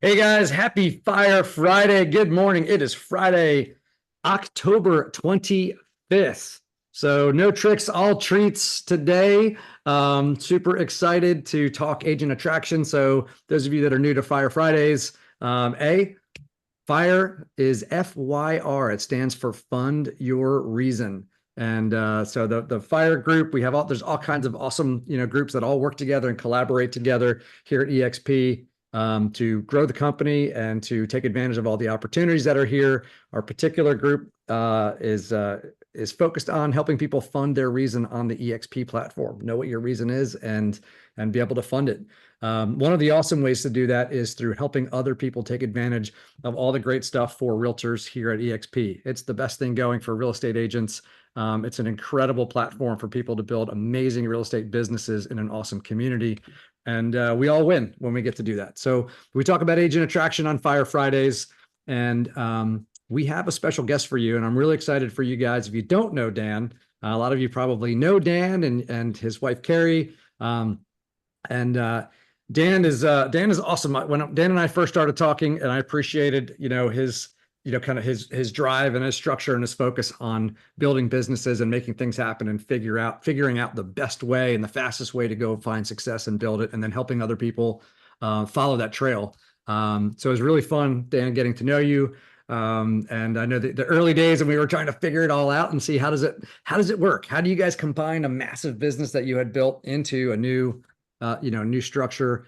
Hey guys, happy Fire Friday. Good morning. It is Friday, October 25th. So no tricks, all treats today. Super excited to talk agent attraction. So those of you that are new to Fire Fridays, FYR is FYR. It stands for Fund Your Reason. And so the FIRE group, there's all kinds of awesome, groups that all work together and collaborate together here at EXP to grow the company and to take advantage of all the opportunities that are here. Our particular group is focused on helping people fund their reason on the EXP platform. Know what your reason is and be able to fund it. One of the awesome ways to do that is through helping other people take advantage of all the great stuff for realtors here at EXP. It's the best thing going for real estate agents. It's an incredible platform for people to build amazing real estate businesses in an awesome community. And we all win when we get to do that. So we talk about agent attraction on Fire Fridays. And we have a special guest for you. And I'm really excited for you guys. If you don't know Dan, a lot of you probably know Dan and his wife, Carrie. Dan is awesome. When Dan and I first started talking, and I appreciated, his kind of his drive and his structure and his focus on building businesses and making things happen and figuring out the best way and the fastest way to go find success and build it, and then helping other people follow that trail. So it was really fun, Dan, getting to know you. And I know the early days and we were trying to figure it all out and see how does it work? How do you guys combine a massive business that you had built into a new structure?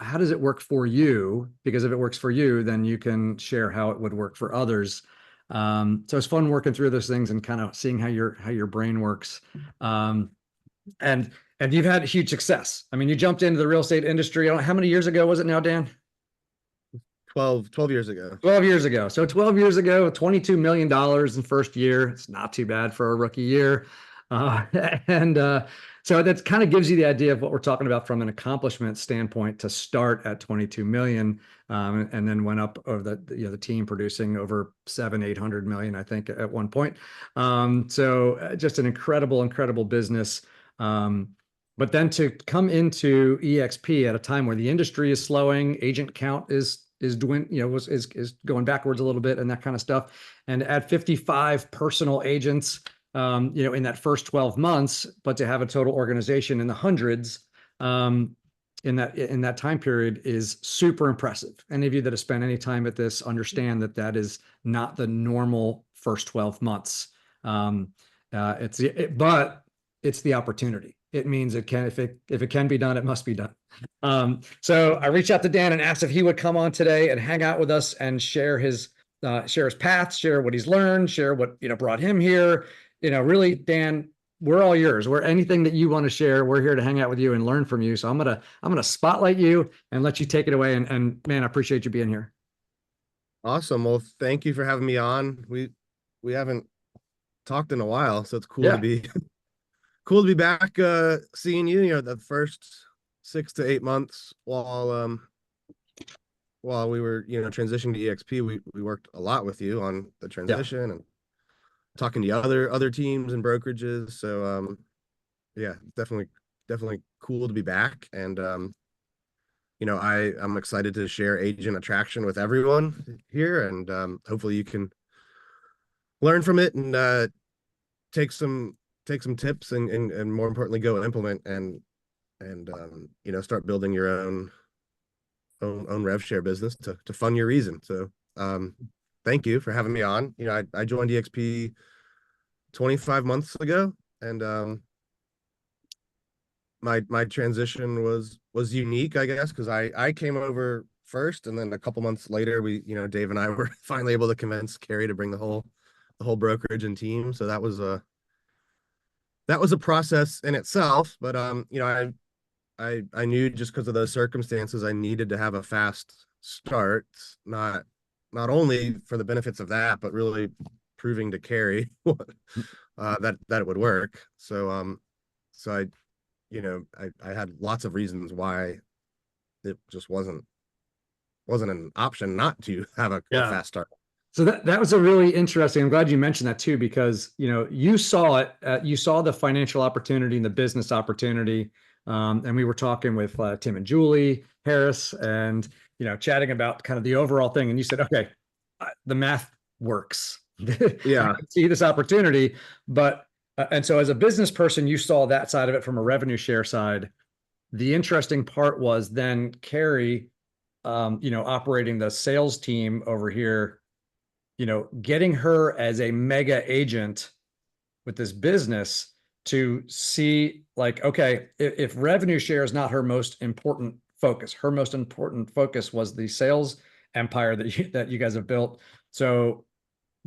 How does it work for you? Because if it works for you, then you can share how it would work for others. So it's fun working through those things and kind of seeing how your brain works. And you've had huge success. I mean, you jumped into the real estate industry. How many years ago was it now, Dan? 12 years ago. 12 years ago. So 12 years ago, $22 million in first year. It's not too bad for a rookie year. So that kind of gives you the idea of what we're talking about from an accomplishment standpoint to start at 22 million, and then went up over the team producing over 800 million, I think, at one point. So just an incredible business. But then to come into EXP at a time where the industry is slowing, agent count is doing, is going backwards a little bit and that kind of stuff. And add 55 personal agents, in that first 12 months, but to have a total organization in the hundreds in that time period is super impressive. Any of you that have spent any time at this understand that is not the normal first 12 months. But it's the opportunity. It means it can, if it can be done, it must be done. So I reached out to Dan and asked if he would come on today and hang out with us and share his path, share what he's learned, share what brought him here. Really, Dan, we're all yours. We're anything that you want to share. We're here to hang out with you and learn from you. So I'm gonna spotlight you and let you take it away. And man, I appreciate you being here. Awesome. Well, thank you for having me on. We haven't talked in a while, so it's cool Yeah. to be back seeing you. The first 6 to 8 months while we were transitioning to EXP, we worked a lot with you on the transition and talking to other teams and brokerages. So yeah, definitely cool to be back. And I'm excited to share agent attraction with everyone here, and hopefully you can learn from it and take some tips and more importantly go implement and start building your own rev share business to fund your reason. So thank you for having me on. I joined EXP 25 months ago, and my transition was unique, I guess, because I came over first, and then a couple months later, Dave and I were finally able to convince Carrie to bring the whole brokerage and team. So that was a process in itself. But I knew just because of those circumstances, I needed to have a fast start, not only for the benefits of that, but really proving to Carrie that it would work. So I had lots of reasons why it just wasn't an option not to have a fast start. So that was a really interesting. I'm glad you mentioned that too, because you saw it. You saw the financial opportunity and the business opportunity And we were talking with Tim and Julie Harris, and chatting about kind of the overall thing. And you said, okay, the math works. I Yeah. can see this opportunity, but and so as a business person, you saw that side of it from a revenue share side. The interesting part was then Carrie, operating the sales team over here, getting her as a mega agent with this business to see like, okay, if revenue share is not her most important focus, her most important focus was the sales empire that you guys have built. So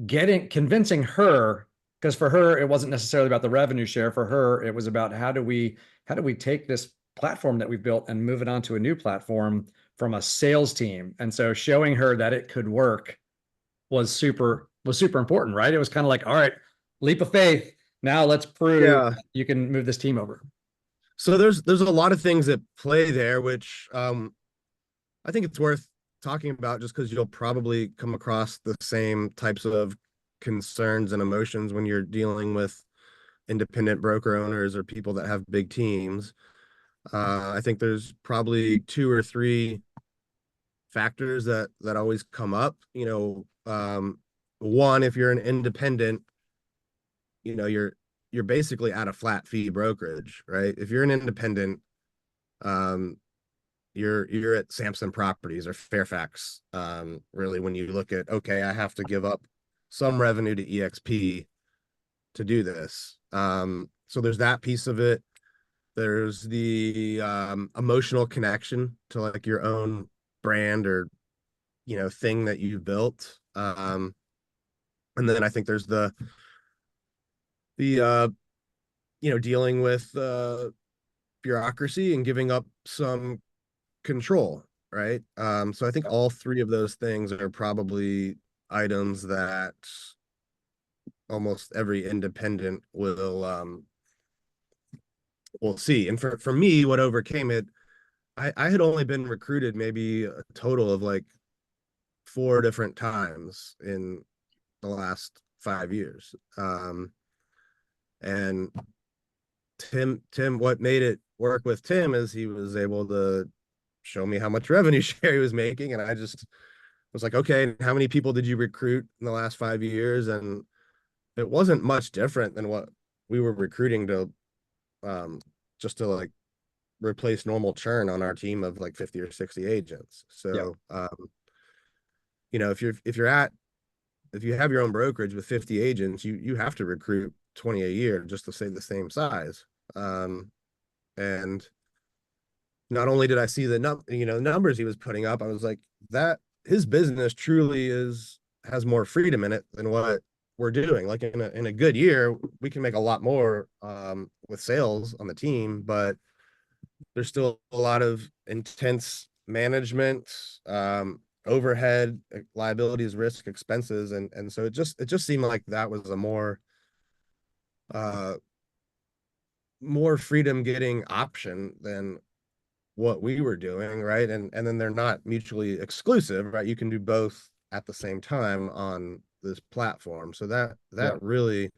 convincing her, because for her it wasn't necessarily about the revenue share. For her it was about how do we take this platform that we've built and move it onto a new platform from a sales team. And so showing her that it could work was super important, right? It was kind of like, all right, leap of faith, now let's prove Yeah. you can move this team over. So there's a lot of things that play there, which I think it's worth talking about just because you'll probably come across the same types of concerns and emotions when you're dealing with independent broker owners or people that have big teams. I think there's probably two or three factors that always come up. One, if you're an independent, you're basically at a flat fee brokerage, right? If you're an independent, um, you're at Sampson Properties or Fairfax. Really, when you look at, okay, I have to give up some revenue to EXP to do this. So there's that piece of it. There's the emotional connection to like your own brand or thing that you've built. And then I think there's the dealing with bureaucracy and giving up some control, right? So I think all three of those things are probably items that almost every independent will see. And for me, what overcame it, I had only been recruited maybe a total of like 4 different times in the last 5 years. And Tim, what made it work with Tim is he was able to show me how much revenue share he was making. And I just was like, okay, how many people did you recruit in the last 5 years? And it wasn't much different than what we were recruiting to just to like replace normal churn on our team of like 50 or 60 agents. Yeah. So if you have your own brokerage with 50 agents, you have to recruit 20 a year just to stay the same size. And not only did I see the numbers he was putting up, I was like, that his business truly has more freedom in it than what we're doing. Like in a good year, we can make a lot more with sales on the team, but there's still a lot of intense management, overhead, liabilities, risk, expenses, and so it just seemed like that was a more freedom getting option than what we were doing, right? And then they're not mutually exclusive, right? You can do both at the same time on this platform. So that Yeah. really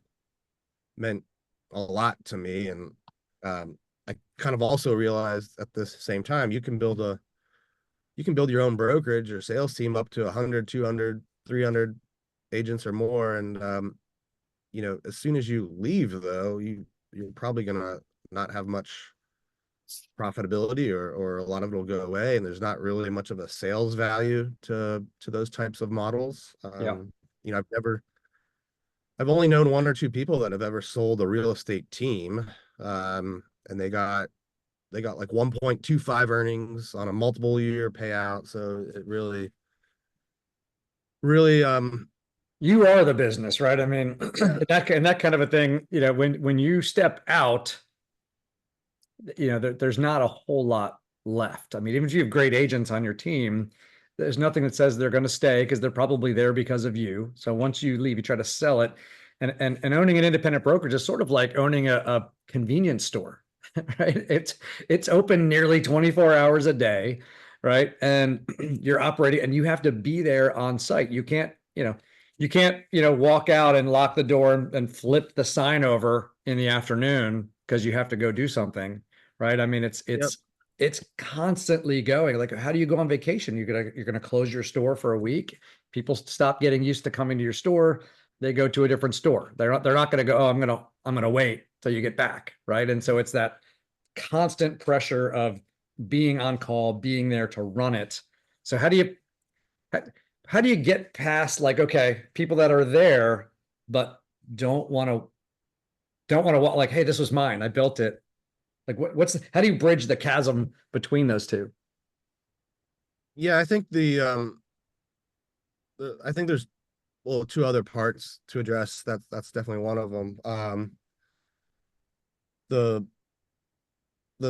meant a lot to me. And I kind of also realized at the same time you can build your own brokerage or sales team up to 100, 200, 300 agents or more. And as soon as you leave though, you're probably gonna not have much profitability or a lot of it will go away, and there's not really much of a sales value to those types of models. Yeah. I've only known one or two people that have ever sold a real estate team, and they got like 1.25 earnings on a multiple year payout. So it really You are the business, right? I mean, that kind of a thing, when you step out, there's not a whole lot left. I mean, even if you have great agents on your team, there's nothing that says they're going to stay because they're probably there because of you. So once you leave, you try to sell it. And owning an independent brokerage is sort of like owning a convenience store, right? It's open nearly 24 hours a day, right? And you're operating and you have to be there on site. You can't walk out and lock the door and flip the sign over in the afternoon because you have to go do something, right? I mean, Yep. it's constantly going. Like, how do you go on vacation? You're gonna close your store for a week. People stop getting used to coming to your store. They go to a different store. They're not gonna go, oh, I'm gonna wait till you get back, right? And so it's that constant pressure of being on call, being there to run it. So how, how do you get past, like, okay, people that are there but don't want to like, hey, this was mine, I built it. Like, how do you bridge the chasm between those two? Yeah, I think I think there's, well, two other parts to address. That's definitely one of them. The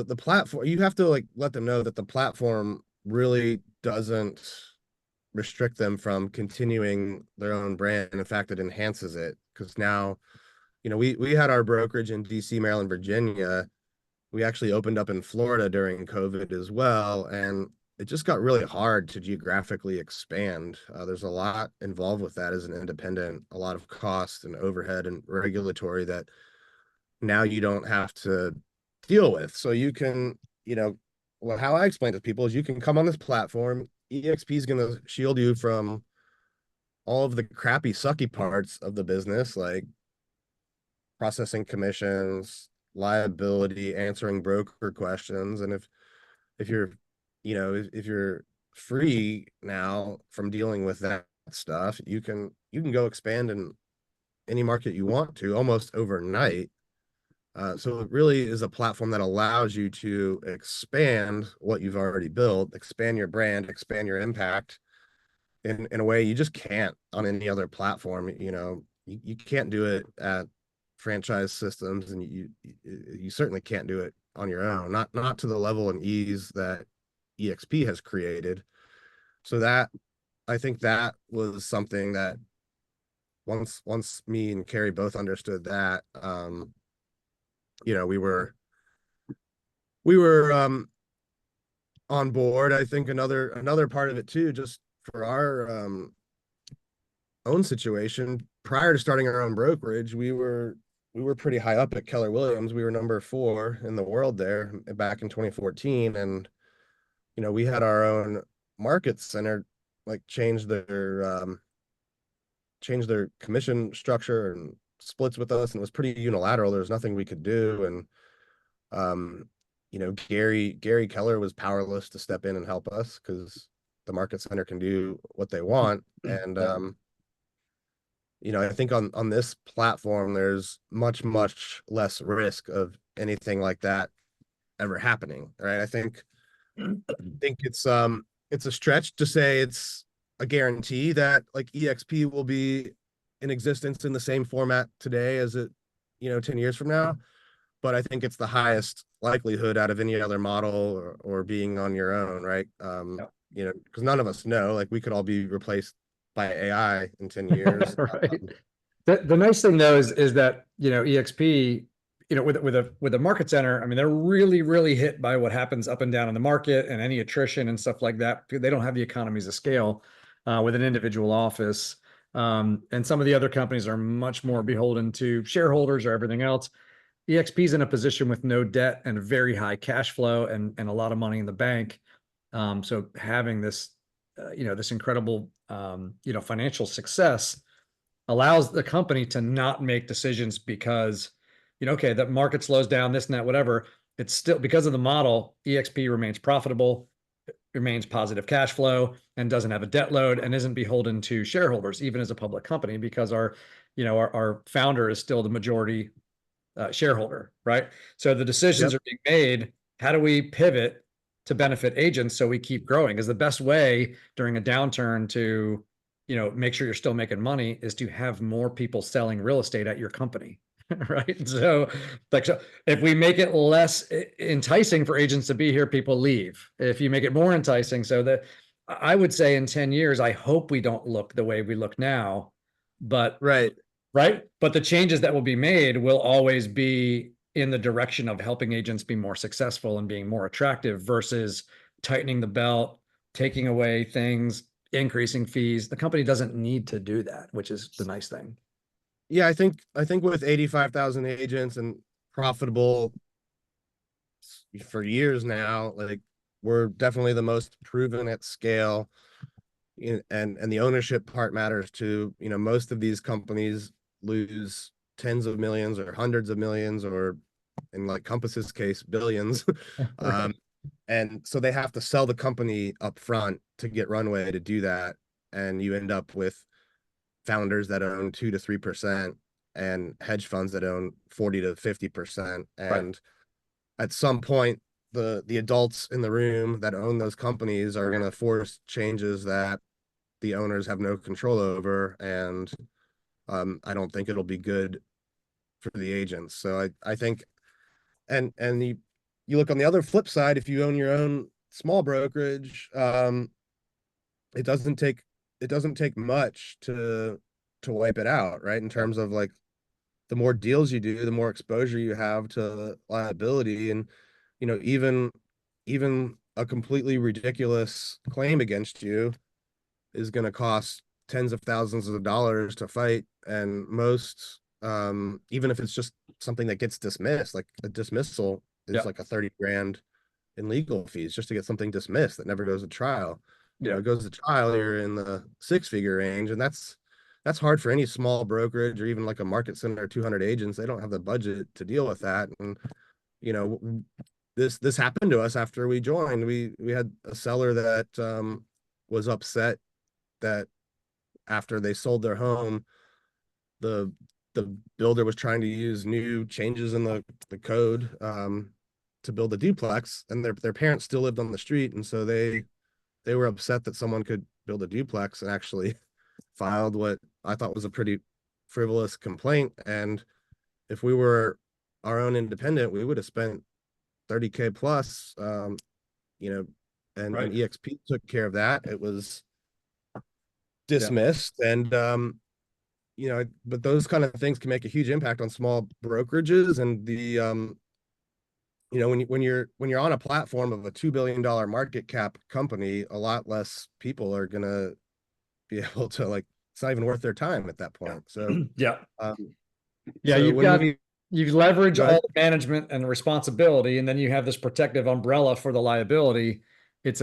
the platform, you have to like let them know that the platform really doesn't restrict them from continuing their own brand. In fact, it enhances it, because now, we had our brokerage in DC, Maryland, Virginia. We actually opened up in Florida during COVID as well, and it just got really hard to geographically expand. There's a lot involved with that as an independent, a lot of cost and overhead and regulatory that now you don't have to deal with. So you can, well, how I explain to people is you can come on this platform. EXP is going to shield you from all of the crappy, sucky parts of the business, like processing commissions, liability, answering broker questions. And if you're, if you're free now from dealing with that stuff, you can go expand in any market you want to almost overnight. So it really is a platform that allows you to expand what you've already built, expand your brand, expand your impact in a way you just can't on any other platform. You can't do it at franchise systems, and you certainly can't do it on your own, not to the level and ease that EXP has created. So that, I think that was something that once me and Carrie both understood that, we were on board. I think another part of it too, just for our own situation, prior to starting our own brokerage, we were pretty high up at Keller Williams. We were number 4 in the world there back in 2014, and we had our own market center like change their commission structure and splits with us, and it was pretty unilateral. There was nothing we could do, and Gary Keller was powerless to step in and help us because the market center can do what they want. And I think on this platform, there's much less risk of anything like that ever happening, right? I think it's a stretch to say it's a guarantee that like EXP will be in existence in the same format today as it 10 years from now, but I think it's the highest likelihood out of any other model, or being on your own, right? Because none of us know, like, we could all be replaced by AI in 10 years. Right. The nice thing though is that EXP, with a market center, I mean, they're really hit by what happens up and down in the market and any attrition and stuff like that. They don't have the economies of scale with an individual office. And some of the other companies are much more beholden to shareholders or everything else. EXP is in a position with no debt and very high cash flow and a lot of money in the bank. So having this, this incredible, financial success allows the company to not make decisions because, okay, the market slows down, this and that, whatever. It's still, because of the model, EXP remains profitable, remains positive cash flow, and doesn't have a debt load, and isn't beholden to shareholders, even as a public company, because our founder is still the majority shareholder, right? So the decisions Yep. are being made. How do we pivot to benefit agents so we keep growing? Is the best way during a downturn to, make sure you're still making money is to have more people selling real estate at your company. Right. So, so if we make it less enticing for agents to be here, people leave. If you make it more enticing, so that I would say in 10 years, I hope we don't look the way we look now, but Right. right? But the changes that will be made will always be in the direction of helping agents be more successful and being more attractive versus tightening the belt, taking away things, increasing fees. The company doesn't need to do that, which is the nice thing. Yeah, I think with 85,000 agents and profitable for years now. Like, we're definitely the most proven at scale, and the ownership part matters too. Most of these companies lose tens of millions or hundreds of millions, or in like Compass's case, billions. Right. um, and so they have to sell the company up front to get runway to do that, and you end up with founders that own 2 to 3% and hedge funds that own 40 to 50%. Right. And at some point, the adults in the room that own those companies are going to force changes that the owners have no control over, and I don't think it'll be good for the agents. So I think, and you look on the other flip side, if you own your own small brokerage, it doesn't take much to wipe it out, right? In Yeah. terms of like, the more deals you do, the more exposure you have to liability. And even a completely ridiculous claim against you is going to cost tens of thousands of dollars to fight. And most, even if it's just something that gets dismissed, like a dismissal is Yeah. like a 30 grand in legal fees just to get something dismissed that never goes to trial. Yeah. It goes to trial, you're in the six-figure range, and that's hard for any small brokerage or even like a market center, 200 agents. They don't have the budget to deal with that. And you know, this happened to us after we joined. We had a seller that was upset that after they sold their home, the the builder was trying to use new changes in the code to build a duplex, and their parents still lived on the street, and so they were upset that someone could build a duplex, and actually filed what I thought was a pretty frivolous complaint. And if we were our own independent, we would have spent 30K plus, you know, and Right. EXP took care of that. It was Yeah. dismissed. And but those kind of things can make a huge impact on small brokerages. And when you're on a platform of a $2 billion market cap company, a lot less people are gonna be able to, like, it's not even worth their time at that point. So Yeah. um Yeah. so when we You leverage go ahead. all the management and responsibility, and then you have this protective umbrella for the liability. It's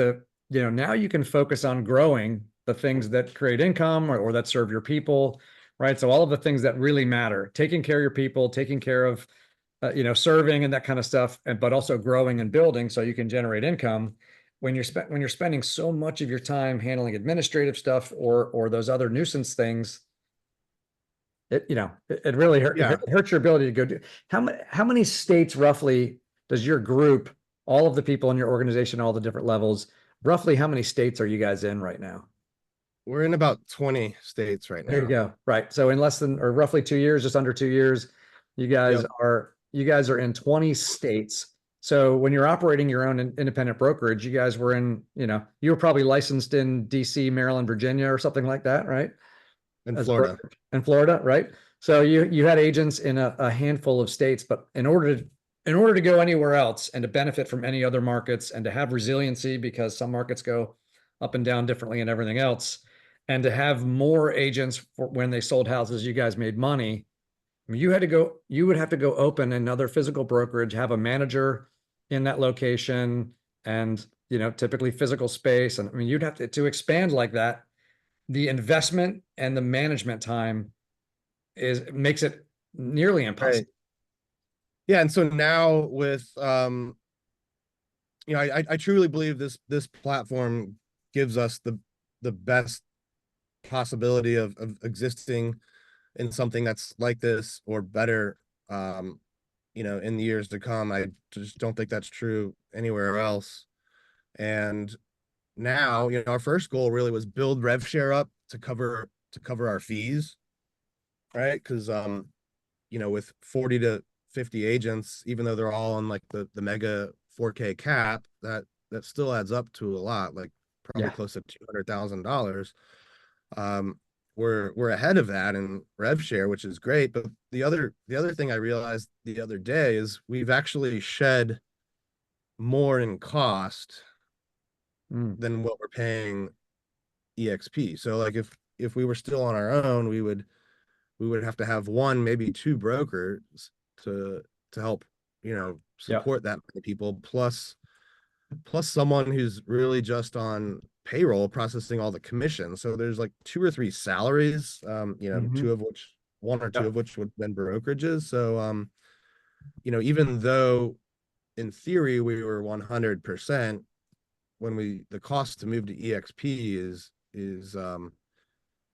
now you can focus on growing the things that create income or that serve your people, right? So all of the things that really matter, taking care of your people, taking care of, serving and that kind of stuff, but also growing and building so you can generate income. When you're spending so much of your time handling administrative stuff or those other nuisance things, it really Yeah, it hurts your ability to go do. How many states roughly does your group, all of the people in your organization, all the different levels, roughly how many states are you guys in right now? we're in about 20 states right There you now. go. Right. So in less than or roughly 2 years, just under 2 years, Yep. you guys are in 20 states. So when you're operating your own independent brokerage, you guys were you were probably licensed in DC, Maryland, Virginia, or something like that, right? In As a Florida. brokerage in Florida, right? So you had agents in a handful of states, but in order to go anywhere else and to benefit from any other markets and to have resiliency, because some markets go up and down differently and everything else, and to have more agents for when they sold houses, you guys made money. I mean, you would have to go open another physical brokerage, have a manager in that location, and typically physical space. And I mean, you'd have to expand like that. The investment and the management time makes it nearly Right. impossible. Yeah, and so now with I truly believe this platform gives us the best possibility of existing in something that's like this or better, in the years to come. I just don't think that's true anywhere else. And now, our first goal really was build rev share up to cover our fees, right? Because with 40 to 50 agents, even though they're all on like the mega 4K cap, that still adds up to a lot, like probably Yeah. close to $200,000. Um, we're ahead of that in rev share, which is great. But the other thing I realized the other day is we've actually shed more in cost Mm. than what we're paying EXP. So like if we were still on our own, we would have to have one, maybe two brokers to help Yeah. support that many people, plus someone who's really just on payroll processing all the commissions. So there's like two or three salaries, Mhm. one or two Yeah. of which would have been brokerages. So even though in theory we were 100%, when the cost to move to EXP is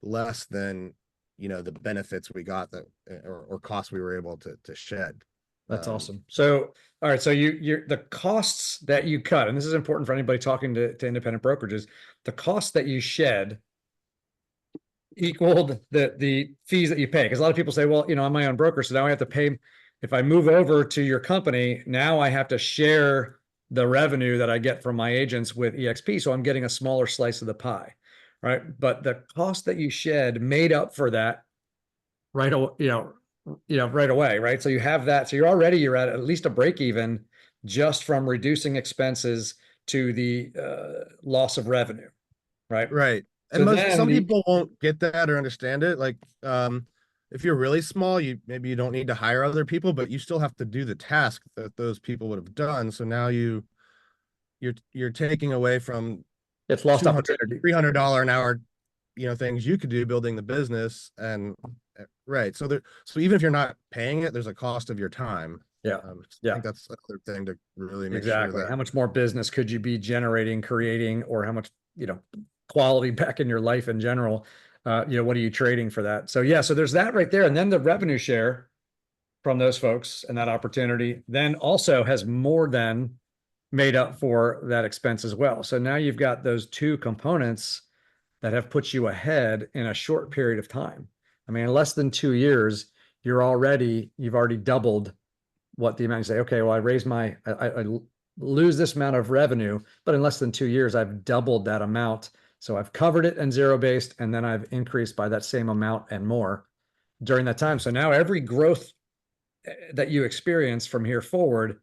less than the benefits we got, that or costs we were able to shed. That's awesome. So, all right. So you're the costs that you cut, and this is important for anybody talking to independent brokerages, the costs that you shed equaled the fees that you pay. Because a lot of people say, well, I'm my own broker, so now I have to pay. If I move over to your company, now I have to share the revenue that I get from my agents with EXP. So I'm getting a smaller slice of the pie, right? But the cost that you shed made up for that right away, right away, right? So you have that. So you're at least a break even just from reducing expenses to the loss of revenue, right? Right. And So then some the people won't get that or understand it. Like, if you're really small, maybe you don't need to hire other people, but you still have to do the task that those people would have done. So now you're taking away from it's lost 200, opportunity. $300 an hour, things you could do building the business. And right. So even if you're not paying it, there's a cost of your time. Yeah. I Yeah. think that's another thing to really make sure Exactly. that. How much more business could you be generating, creating, or how much, quality back in your life in general? What are you trading for that? So yeah, so there's that right there. And then the revenue share from those folks and that opportunity then also has more than made up for that expense as well. So now you've got those two components that have put you ahead in a short period of time. I mean, in less than 2 years, you've already doubled what the amount you say, okay, well, I lose this amount of revenue, but in less than 2 years, I've doubled that amount. So I've covered it and zero based, and then I've increased by that same amount and more during that time. So now every growth that you experience from here forward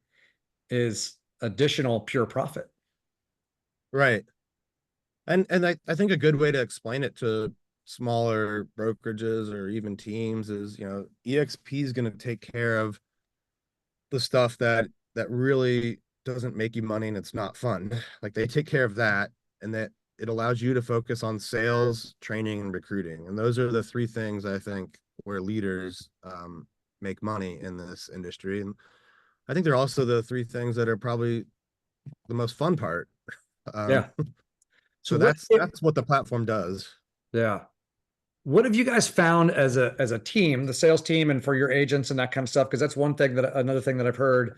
is additional pure profit. Right. And I think a good way to explain it to smaller brokerages or even teams is, EXP is going to take care of the stuff that really doesn't make you money and it's not fun. Like, they take care of that, and that it allows you to focus on sales, training, and recruiting. And those are the three things I think where leaders make money in this industry. And I think they're also the three things that are probably the most fun part. Um, Yeah. So so what? that's what the platform does. Yeah. What have you guys found as a team, the sales team, and for your agents and that kind of stuff? Because that's another thing that I've heard,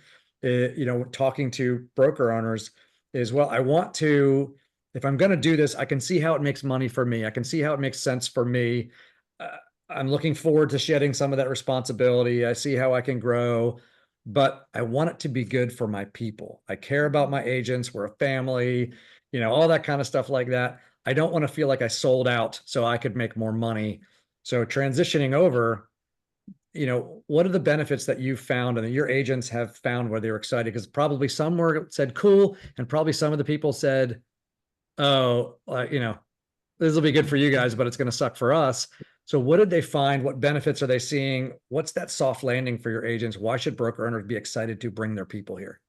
talking to broker owners is, well, I want to, if I'm going to do this, I can see how it makes money for me. I can see how it makes sense for me. Uh, I'm looking forward to shedding some of that responsibility. I see how I can grow, but I want it to be good for my people. I care about my agents. We're a family, all that kind of stuff like that. I don't want to feel like I sold out so I could make more money. So transitioning over, what are the benefits that you've found and that your agents have found where they were excited? Because probably some were said cool, and probably some of the people said, "Oh, this will be good for you guys, but it's going to suck for us." So what did they find? What benefits are they seeing? What's that soft landing for your agents? Why should broker owners be excited to bring their people here?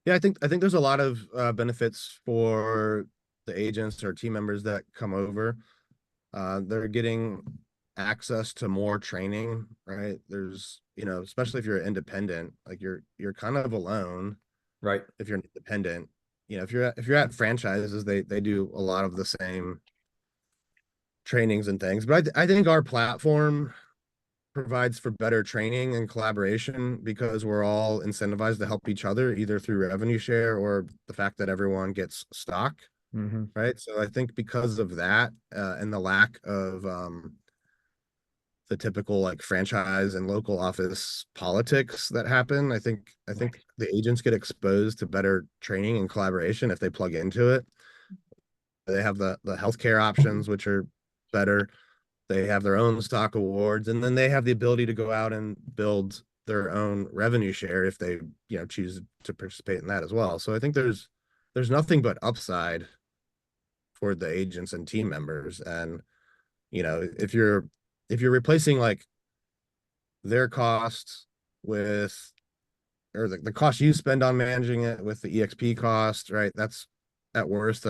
Yeah, I think there's a lot of benefits for the agents or team members that come over. They're getting access to more training, right? There's, especially if you're independent, like you're kind of alone Right. if you're independent. If you're at franchises, they do a lot of the same trainings and things. But I think our platform provides for better training and collaboration because we're all incentivized to help each other, either through revenue share or the fact that everyone gets stock, Mm-hmm. right? So I think because of that, and the lack of the typical like franchise and local office politics that happen, I think the agents get exposed to better training and collaboration if they plug into it. They have the healthcare options, which are better. They have their own stock awards, and then they have the ability to go out and build their own revenue share if they, choose to participate in that as well. So I think there's nothing but upside for the agents and team members. And, if you're replacing like their costs with or the cost you spend on managing it with the EXP cost, right? That's at worst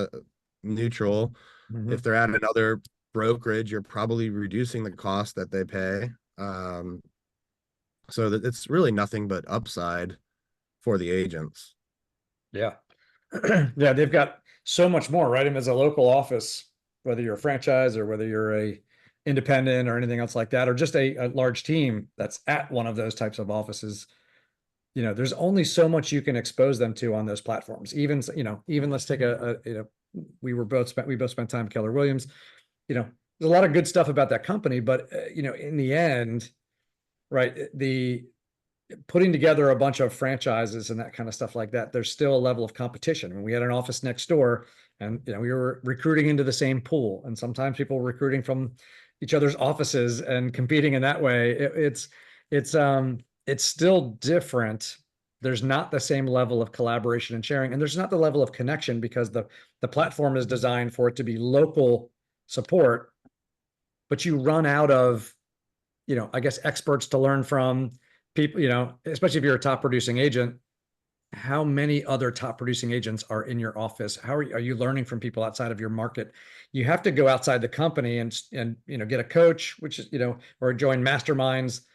neutral. If Mhm. they're at another brokerage, you're probably reducing the cost that they pay. So that it's really nothing but upside for the agents. Yeah. Yeah, they've got so much more, right? I mean, as a local office, whether you're a franchise or whether you're a independent or anything else like that, or just a large team that's at one of those types of offices, there's only so much you can expose them to on those platforms. Even let's take we both spent time with Keller Williams. There's a lot of good stuff about that company, but in the end, right, the putting together a bunch of franchises and that kind of stuff like that, there's still a level of competition. I mean, we had an office next door, and we were recruiting into the same pool, and sometimes people were recruiting from each other's offices and competing in that way. It's still different. There's not the same level of collaboration and sharing, and there's not the level of connection because the platform is designed for it to be local support, but you run out of I guess experts to learn from people, especially if you're a top producing agent. How many other top producing agents are in your office? Are you learning from people outside of your market? You have to go outside the company and get a coach, which is, or join masterminds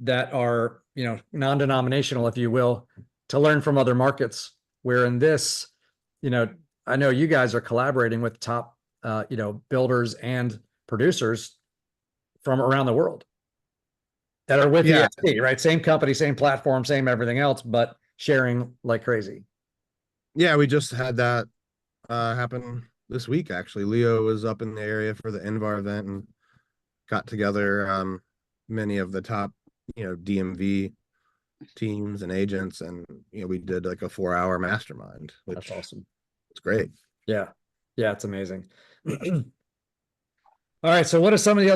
that are, non-denominational, if you will, to learn from other markets. Where in this, you know, I know you guys are collaborating with top, builders and producers from around the world that are with Yeah, EXP, right? Same company, same platform, same everything else, but sharing like crazy. yeah, we just had that happen this week actually. Leo was up in the area for the NVAR event and got together many of the top, DMV teams and agents, and we did like a 4-hour mastermind, That's which awesome. was great. Yeah. Yeah, it's amazing. All right. So what are some of the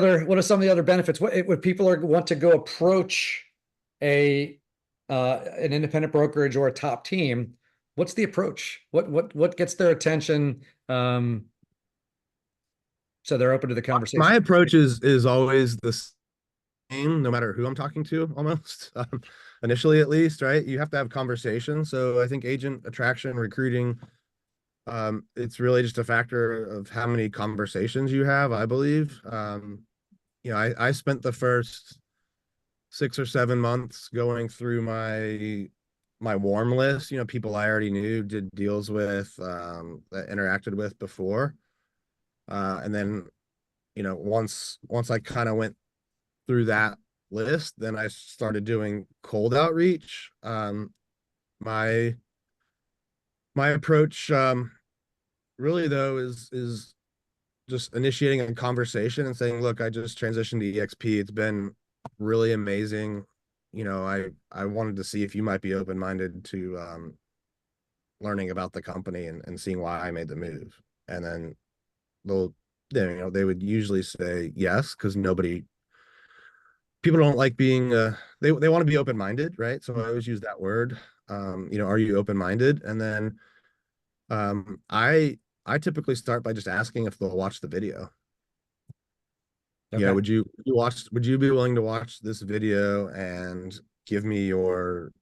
other benefits? What people want to go approach a an independent brokerage or a top team, what's the approach? What gets their attention? So they're open to the My conversation. approach is always the same, no matter who I'm talking to, almost initially at least, right? You have to have conversation. So I think agent attraction, recruiting, it's really just a factor of how many conversations you have, I believe. I spent the first 6 or 7 months going through my warm list, people I already knew, did deals with, that interacted with before. And then, once I kind of went through that list, then I started doing cold outreach. My my approach, really though, is just initiating a conversation and saying, look, I just transitioned to EXP. It's been really amazing. I wanted to see if you might be open-minded to learning about the company and seeing why I made the move. And then they'll, they would usually say yes, because people don't like being, they want to be open-minded, right? So I always use that word. Are you open-minded? And then I typically start by just asking if they'll watch the video. Okay. Would you be willing to watch this video and give me your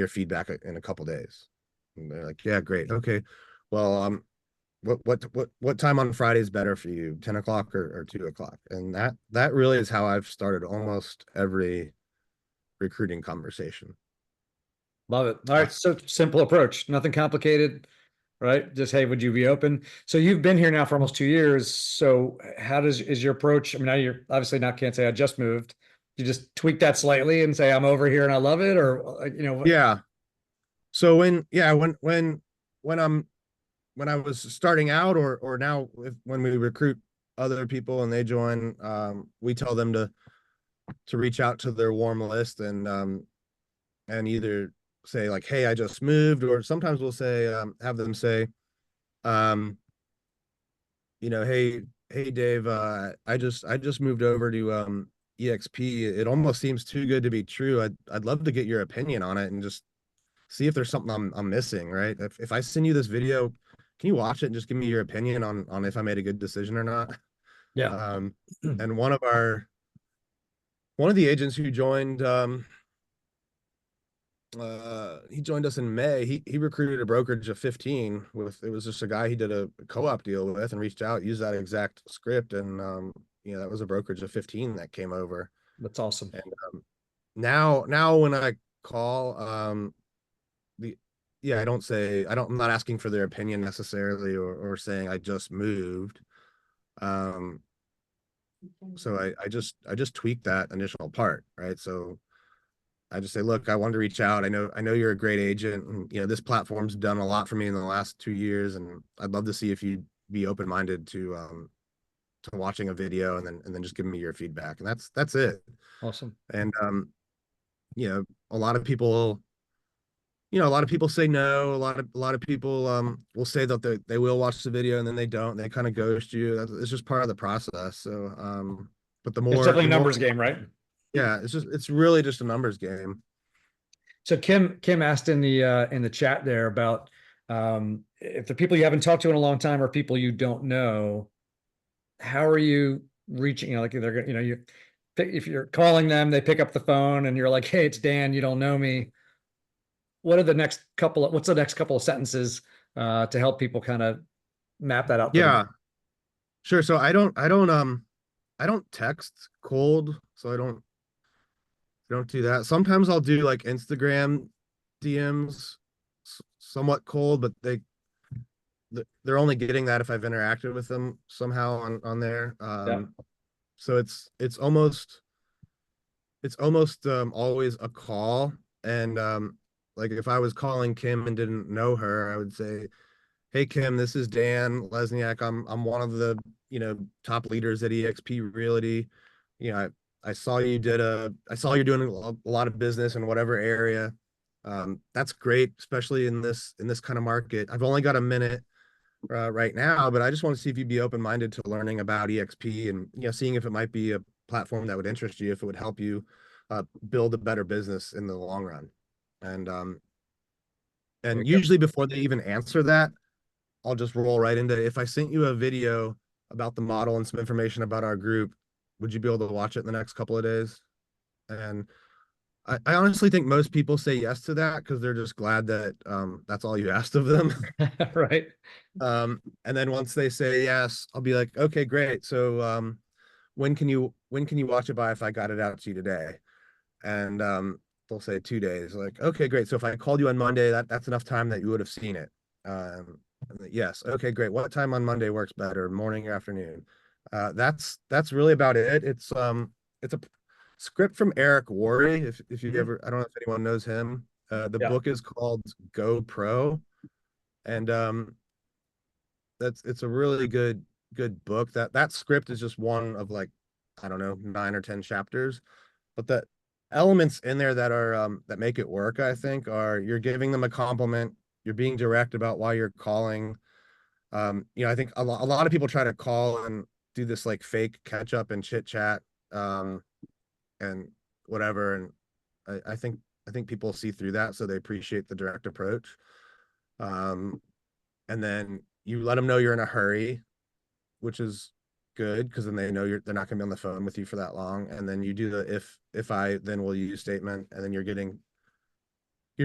feedback in a couple days? And they're like, yeah, great. Okay. Well, what time on Friday is better for you? 10 o'clock or 2 o'clock? And that really is how I've started almost every recruiting conversation. Love it. All right. So simple approach, nothing complicated, right? Just, hey, would you be open? So you've been here now for almost 2 years. So is your approach? I mean, now you're obviously not, can't say I just moved. You just tweak that slightly and say, I'm over here and I love it, or, Yeah. So when I'm when I was starting out, or now, when we recruit other people and they join, we tell them to reach out to their warm list and either say like, hey, I just moved, or sometimes we'll say, have them say, um, hey Dave, I just moved over to EXP. It almost seems too good to be true. I'd love to get your opinion on it and just see if there's something I'm missing, right? If I send you this video, can you watch it and just give me your opinion on if I made a good decision or not? yeah. Um, and one of the agents who joined he joined us in May. He recruited a brokerage of 15 with, it was just a guy he did a co-op deal with and reached out, used that exact script, and that was a brokerage of 15 that came over. That's awesome. And now when I call, the I don't say, I'm not asking for their opinion necessarily, or saying I just moved. So I just tweak that initial part, right? So I just say, look, I wanted to reach out. I know you're a great agent, and this platform's done a lot for me in the last 2 years, and I'd love to see if you'd be open-minded to watching a video, and then just giving me your feedback. And that's it. Awesome. And a lot of people, a lot of people say no. A lot of people will say that they will watch the video, and then they don't. They kind of ghost you. It's just part of the process. So but It's definitely a numbers game, right? yeah, it's really just a numbers game. So Kim asked in the chat there about if the people you haven't talked to in a long time or people you don't know, how are you reaching? Like they're if you're calling them, they pick up the phone and you're like, "Hey, it's Dan. You don't know me." What's the next couple of sentences to help people kind of map that out for them? Yeah, sure. So I don't text cold, so I don't do that. Sometimes I'll do like Instagram DMs, somewhat cold, but they're only getting that if I've interacted with them somehow on there. Yeah. So it's almost always a call. And like if I was calling Kim and didn't know her, I would say, "Hey Kim, this is Dan Lezniak. I'm one of the top leaders at EXP Realty. You know, I saw I saw you're doing a lot of business in whatever area. That's great, especially in this kind of market. I've only got a minute right now, but I just want to see if you'd be open-minded to learning about EXP, and seeing if it might be a platform that would interest you, if it would help you build a better business in the long run." And usually before they even answer that, I'll just roll right into, if I sent you a video about the model and some information about our group, would you be able to watch it in the next couple of days? And I honestly think most people say yes to that because they're just glad that that's all you asked of them. Right. And then once they say yes, I'll be like, okay, great. So when can you watch it by if I got it out to you today? And they'll say 2 days. Like, okay, great. So if I called you on Monday, that's enough time that you would have seen it. Yes. Okay, great. What time on Monday works better, morning or afternoon? That's really about it. It's a script from Eric Worre. If you ever, I don't know if anyone knows him. The Yeah. book is called Go Pro, and it's a really good book. That script is just one of, like, I don't know, 9 or 10 chapters, but the elements in there that are that make it work, I think, are you're giving them a compliment, you're being direct about why you're calling. I think a lot of people try to call and do this like fake catch up and chit chat, and whatever. And I think people see through that, so they appreciate the direct approach. And then you let them know you're in a hurry, which is good because then they know they're not going to be on the phone with you for that long. And then you do the if I then will you statement, and then you're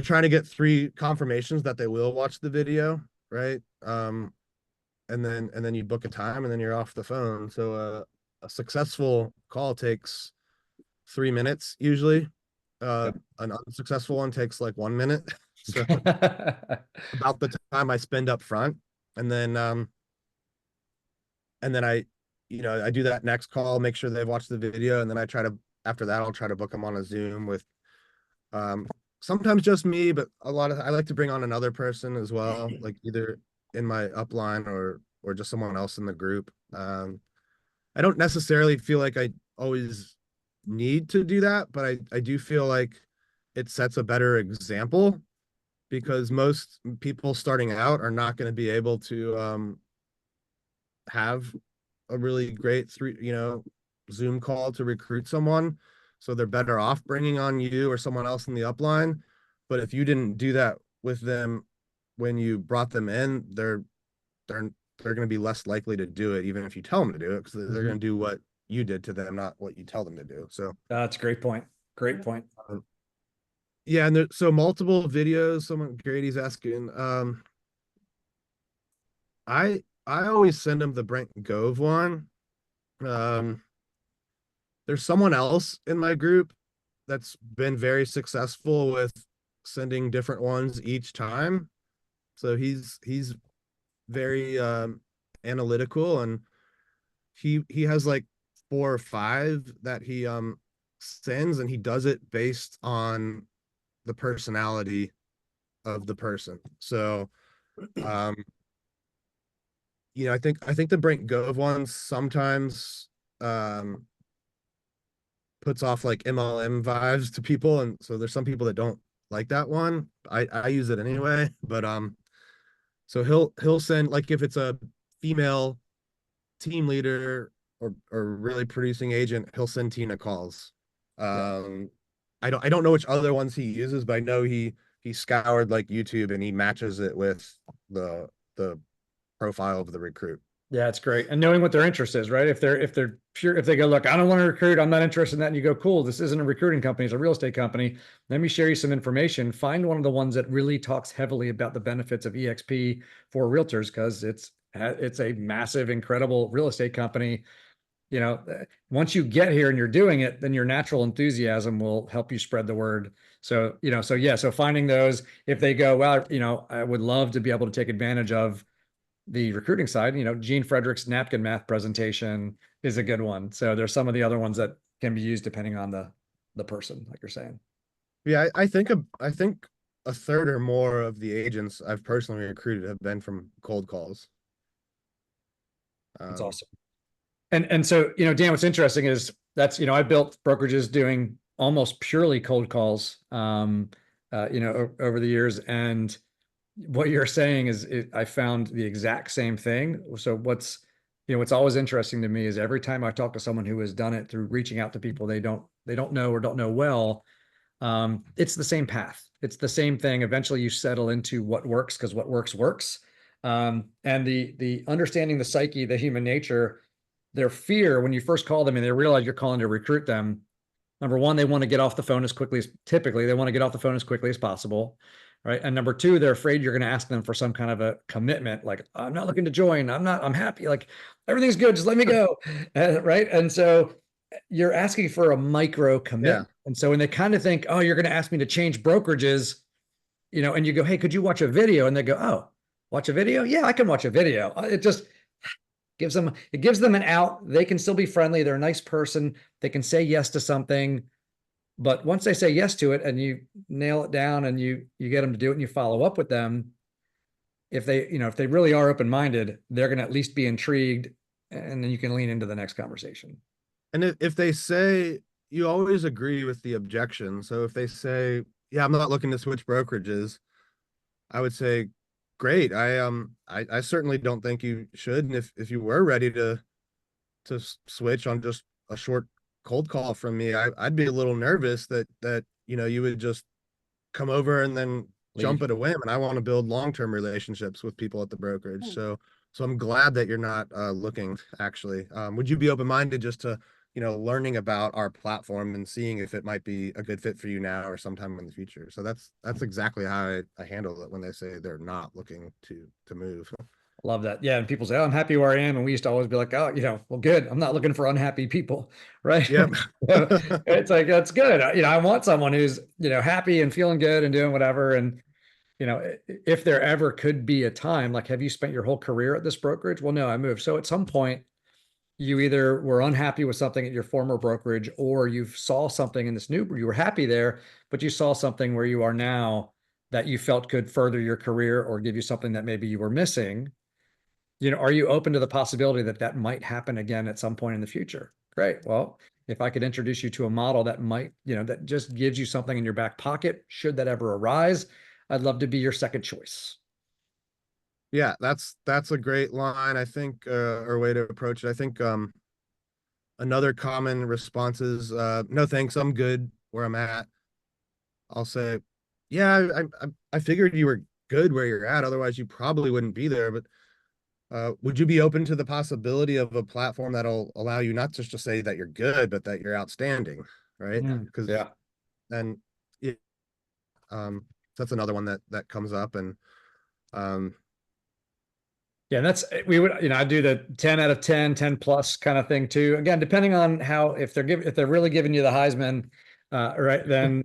trying to get 3 confirmations that they will watch the video, right? And then you book a time, and then you're off the phone. So a successful call takes 3 minutes usually. Yeah. An unsuccessful one takes like 1 minute. So about the time I spend up front, and then I do that next call, make sure they've watched the video, and then after that I'll try to book them on a Zoom with sometimes just me, but I like to bring on another person as well, like either in my upline or just someone else in the group. I don't necessarily feel like I always need to do that, but I do feel like it sets a better example, because most people starting out are not going to be able to have a really great Zoom call to recruit someone. So they're better off bringing on you or someone else in the upline. But if you didn't do that with them when you brought them in, they're going to be less likely to do it, even if you tell them to do it, because they're going to do what you did to them, not what you tell them to do. So That's a great point. Great point. Yeah, and so multiple videos. Someone Grady's asking. I always send him the Brent Gove one. Um, there's someone else in my group that's been very successful with sending different ones each time. So he's very analytical, and he has like 4 or 5 that he sends, and he does it based on the personality of the person. So um I think the Brent Gove one sometimes um puts off like MLM vibes to people, and so there's some people that don't like that one. I use it anyway, but so he'll send, like, if it's a female team leader or really producing agent, he'll send Tina calls. Yeah. I don't know which other ones he uses, but I know he scoured like YouTube and he matches it with the profile of the recruit. Yeah, it's great. And knowing what their interest is, right? If they're pure, if they go, look, I don't want to recruit, I'm not interested in that. And you go, cool, this isn't a recruiting company, it's a real estate company. Let me share you some information. Find one of the ones that really talks heavily about the benefits of EXP for realtors, because it's a massive, incredible real estate company. Once you get here and you're doing it, then your natural enthusiasm will help you spread the word. So finding those, if they go, well, I would love to be able to take advantage of the recruiting side, Gene Frederick's napkin math presentation is a good one. So there's some of the other ones that can be used depending on the person, like you're saying. Yeah, I think a third or more of the agents I've personally recruited have been from cold calls. That's Um, awesome. And so, Dan, what's interesting is I built brokerages doing almost purely cold calls, over the years. And what you're saying is I found the exact same thing. So what's always interesting to me is every time I talk to someone who has done it through reaching out to people they don't know or don't know well, it's the same path. It's the same thing. Eventually you settle into what works, because what works works. And the understanding the psyche, the human nature, their fear when you first call them and they realize you're calling to recruit them. Number one, they want to get off the phone as quickly as typically they want to get off the phone as quickly as possible. Right. And number two, they're afraid you're going to ask them for some kind of a commitment. Like, I'm not looking to join. I'm happy. Like, everything's good. Just let me go. Right. And so you're asking for a micro yeah. commitment. And so when they kind of think, oh, you're going to ask me to change brokerages, and you go, hey, could you watch a video? And they go, oh, watch a video? Yeah, I can watch a video. It gives them an out. They can still be friendly. They're a nice person. They can say yes to something. But once they say yes to it and you nail it down and you get them to do it and you follow up with them, if they really are open-minded, they're going to at least be intrigued, and then you can lean into the next conversation. And if they say, you always agree with the objection. So if they say, yeah, I'm not looking to switch brokerages, I would say, great. I certainly don't think you should. And if you were ready to switch on just a short cold call from me, I'd be a little nervous that you would just come over and then jump Leave. at a whim. And I want to build long-term relationships with people at the brokerage. So I'm glad that you're not looking, actually. Would you be open-minded just to learning about our platform and seeing if it might be a good fit for you now or sometime in the future? So that's exactly how I handle it when they say they're not looking to move. Love that. Yeah. And people say, oh, I'm happy where I am. And we used to always be like, oh, well, good. I'm not looking for unhappy people. Right. Yep. It's like, that's good. I want someone who's, happy and feeling good and doing whatever. And, if there ever could be a time, like, have you spent your whole career at this brokerage? Well, no, I moved. So at some point, you either were unhappy with something at your former brokerage, or you saw something in this new, you were happy there, but you saw something where you are now that you felt could further your career or give you something that maybe you were missing. Are you open to the possibility that that might happen again at some point in the future? Great. Well, if I could introduce you to a model that might, that just gives you something in your back pocket, should that ever arise, I'd love to be your second choice. Yeah, that's a great line, I think, or way to approach it. I think another common response is, no thanks, I'm good where I'm at. I'll say, yeah, I figured you were good where you're at, otherwise you probably wouldn't be there. But would you be open to the possibility of a platform that'll allow you not just to say that you're good, but that you're outstanding, right? Because Yeah. then So that's another one that comes up. And Yeah, that's we would, I do the 10 out of 10, 10 plus kind of thing too. Again, depending on how, if they're really giving you the Heisman, right, then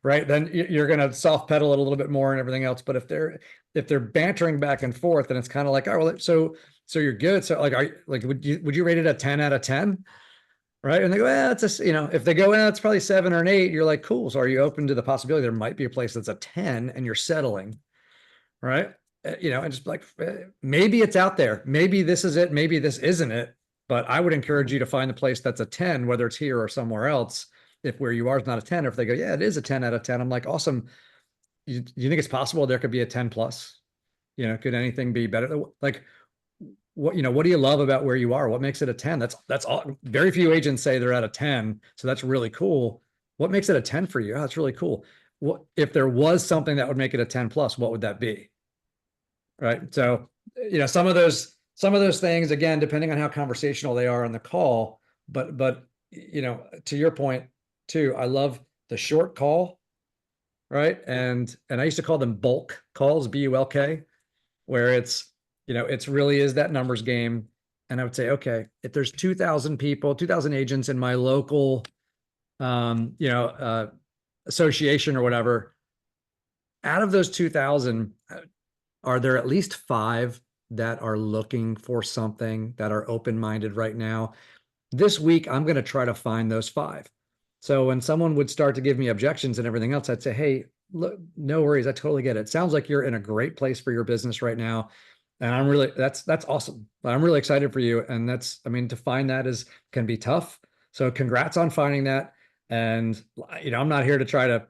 right, then you're going to soft pedal it a little bit more and everything else. But if they're bantering back and forth, then it's kind of like, oh, well, so you're good. So like, would you rate it a 10 out of 10? Right. And they go, well, it's a, if they go, well, it's probably 7 or an 8, you're like, cool. So are you open to the possibility there might be a place that's a 10 and you're settling? Right. And just like, maybe it's out there. Maybe this is it. Maybe this isn't it. But I would encourage you to find the place that's a 10, whether it's here or somewhere else. If where you are is not a 10, or if they go, yeah, it is a 10 out of 10. I'm like, awesome. You think it's possible there could be a 10 plus? Could anything be better? Like, what do you love about where you are? What makes it a 10? That's all. Very few agents say they're at a 10. So that's really cool. What makes it a 10 for you? Oh, that's really cool. What if there was something that would make it a 10 plus, what would that be? Right. So, some of those things, again, depending on how conversational they are on the call, but to your point too, I love the short call, right? And I used to call them bulk calls, BULK, where it's really is that numbers game. And I would say, okay, if there's 2,000 people, 2,000 agents in my local, association or whatever, out of those 2,000, are there at least 5 that are looking for something, that are open-minded right now? This week, I'm going to try to find those 5. So when someone would start to give me objections and everything else, I'd say, hey, look, no worries. I totally get it. Sounds like you're in a great place for your business right now. And that's awesome. I'm really excited for you. And to find that can be tough. So congrats on finding that. And, I'm not here to try to,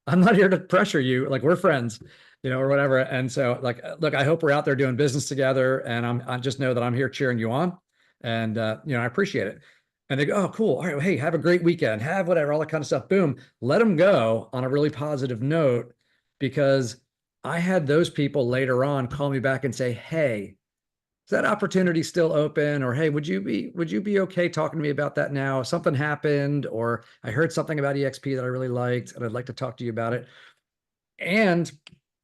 I'm not here to pressure you. Like, we're friends, or whatever. And so, like, look, I hope we're out there doing business together, and I just know that I'm here cheering you on, and I appreciate it. And they go, oh, cool. All right. Well, hey, have a great weekend. Have whatever, all that kind of stuff. Boom. Let them go on a really positive note, because I had those people later on call me back and say, hey, is that opportunity still open? Or, hey, would you be okay talking to me about that now? Something happened, or I heard something about EXP that I really liked, and I'd like to talk to you about it. And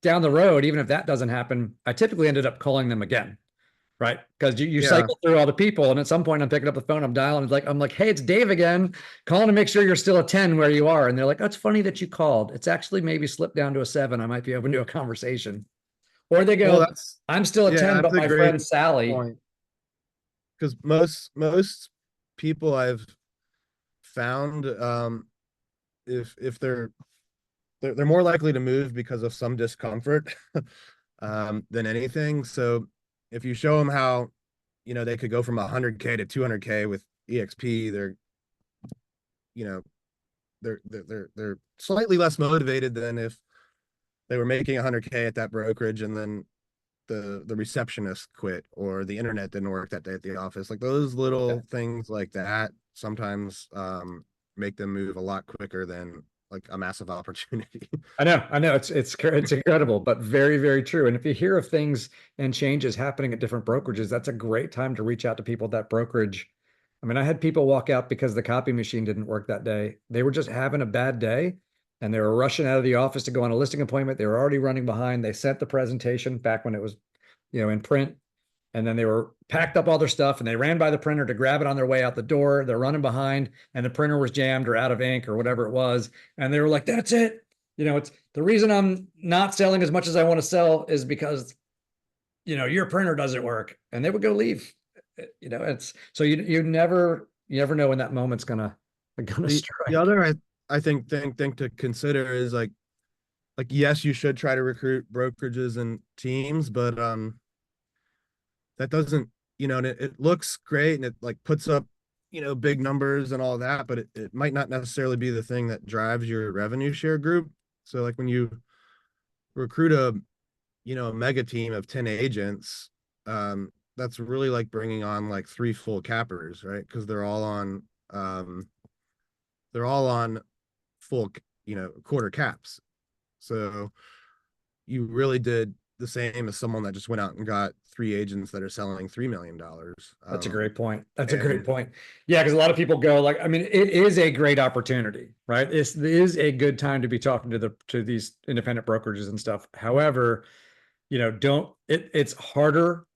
down the road, even if that doesn't happen, I typically ended up calling them again. Right. Because you yeah, cycle through all the people. And at some point I'm picking up the phone, I'm dialing. I'm like, hey, it's Dave again, calling to make sure you're still a 10 where you are. And they're like, oh, it's funny that you called. It's actually maybe slipped down to a 7. I might be open to a conversation. Or they well, go, I'm still a 10, that's but a my great friend Sally. point, because most people I've found, if they're more likely to move because of some discomfort than anything. So if you show them how, they could go from 100K to 200K with EXP, you know, they're slightly less motivated than if they were making 100K at that brokerage and then the receptionist quit, or the internet didn't work that day at the office. Like, those Yeah. little things like that sometimes make them move a lot quicker than like a massive opportunity. I know it's incredible, but very, very true. And if you hear of things and changes happening at different brokerages, that's a great time to reach out to people at that brokerage. I mean, I had people walk out because the copy machine didn't work that day. They were just having a bad day, and they were rushing out of the office to go on a listing appointment. They were already running behind. They sent the presentation back when it was, in print. And then they were packed up all their stuff, and they ran by the printer to grab it on their way out the door. They're running behind, and the printer was jammed or out of ink or whatever it was. And they were like, that's it. It's the reason I'm not selling as much as I want to sell is because, your printer doesn't work. And they would go leave. It's so you never know when that moment's gonna The strike. other I think thing to consider is like yes, you should try to recruit brokerages and teams, but that doesn't, and it looks great and it like puts up, big numbers and all that, but it might not necessarily be the thing that drives your revenue share group. So like when you recruit a mega team of 10 agents, that's really like bringing on like 3 full cappers, right? Because they're all on full, quarter caps. So you really did the same as someone that just went out and got 3 agents that are selling $3 million. That's a great point. That's a great And point. Yeah, because a lot of people go like, I mean, it is a great opportunity, right? It is a good time to be talking to these independent brokerages and stuff. However, it's harder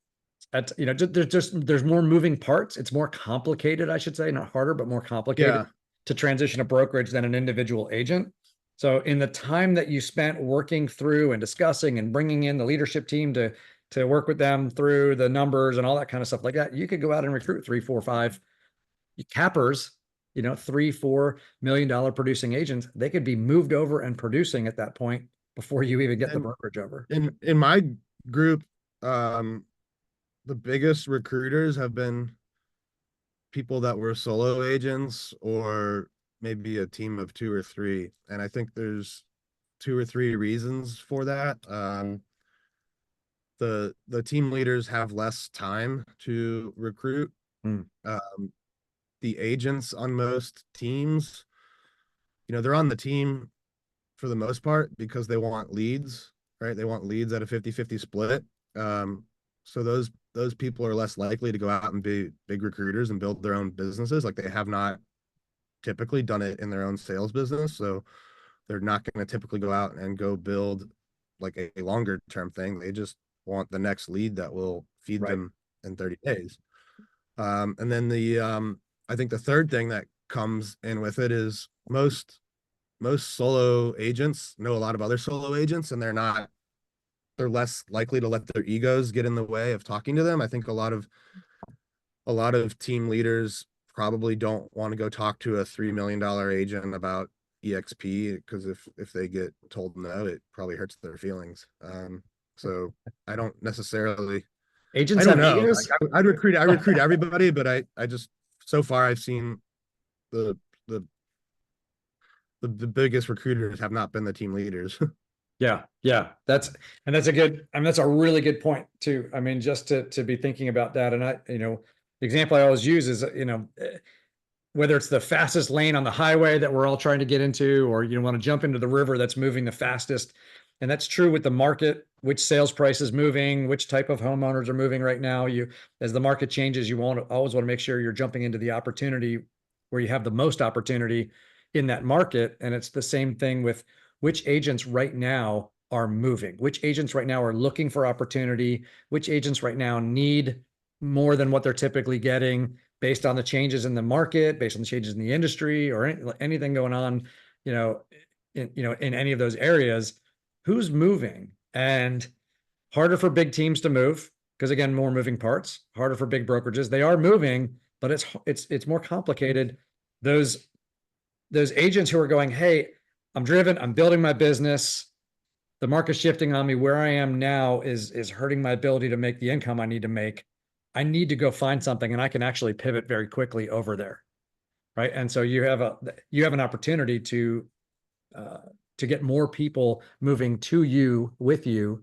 at, there's more moving parts. It's more complicated, I should say, not harder, but more complicated yeah, to transition a brokerage than an individual agent. So in the time that you spent working through and discussing and bringing in the leadership team to work with them through the numbers and all that kind of stuff like that, you could go out and recruit 3, 4, 5 cappers, $3, $4 million producing agents. They could be moved over and producing at that point before you even get the and brokerage over. in my group, the biggest recruiters have been people that were solo agents or maybe a team of 2 or 3. And I think there's 2 or 3 reasons for that. The team leaders have less time to recruit. Hmm. The agents on most teams, they're on the team for the most part because they want leads, right? They want leads at a 50-50 split. So those people are less likely to go out and be big recruiters and build their own businesses. Like, they have not typically done it in their own sales business. So they're not going to typically go out and go build like a longer term thing. They just want the next lead that will feed Right. them in 30 days. And then I think the third thing that comes in with it is most solo agents know a lot of other solo agents, and they're less likely to let their egos get in the way of talking to them. I think a lot of team leaders probably don't want to go talk to a $3 million agent about EXP, because if they get told no, it probably hurts their feelings. So I don't necessarily, I Agents don't have know. Like, egos. I recruit everybody, but I just, so far I've seen the the the biggest recruiters have not been the team leaders. Yeah, yeah, that's a good, I mean, that's a really good point too. I mean, just to be thinking about that. And the example I always use is, whether it's the fastest lane on the highway that we're all trying to get into, or you want to jump into the river that's moving the fastest. And that's true with the market, which sales price is moving, which type of homeowners are moving right now. As the market changes, you always want to make sure you're jumping into the opportunity where you have the most opportunity in that market. And it's the same thing with which agents right now are moving, which agents right now are looking for opportunity, which agents right now need more than what they're typically getting based on the changes in the market, based on the changes in the industry, or anything going on, in any of those areas. Who's moving? And harder for big teams to move because, again, more moving parts. Harder for big brokerages. They are moving, but it's more complicated. Those agents who are going, hey, I'm driven, I'm building my business, the market's shifting on me. Where I am now is hurting my ability to make the income I need to make. I need to go find something, and I can actually pivot very quickly over there, right? And so you have an opportunity to get more people moving to you with you,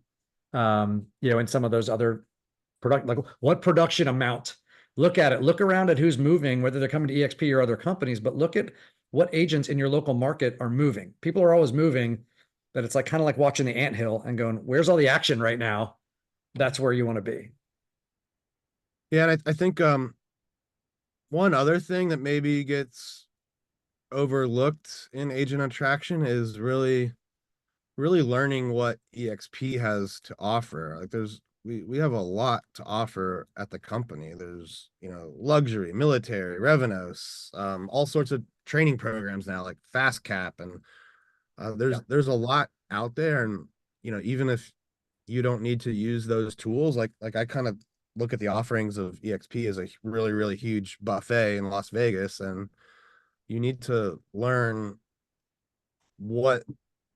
in some of those other like what production amount. Look at it. Look around at who's moving, whether they're coming to EXP or other companies, but look at what agents in your local market are moving. People are always moving, but it's like kind of like watching the anthill and going, where's all the action right now? That's where you want to be. Yeah, and I think one other thing that maybe gets overlooked in agent attraction is really learning what EXP has to offer. Like, we have a lot to offer at the company. There's, luxury, military, Revenos, all sorts of training programs now, like Fast Cap, and there's a lot out there. And even if you don't need to use those tools, like I kind of look at the offerings of EXP as a really, really huge buffet in Las Vegas, and you need to learn what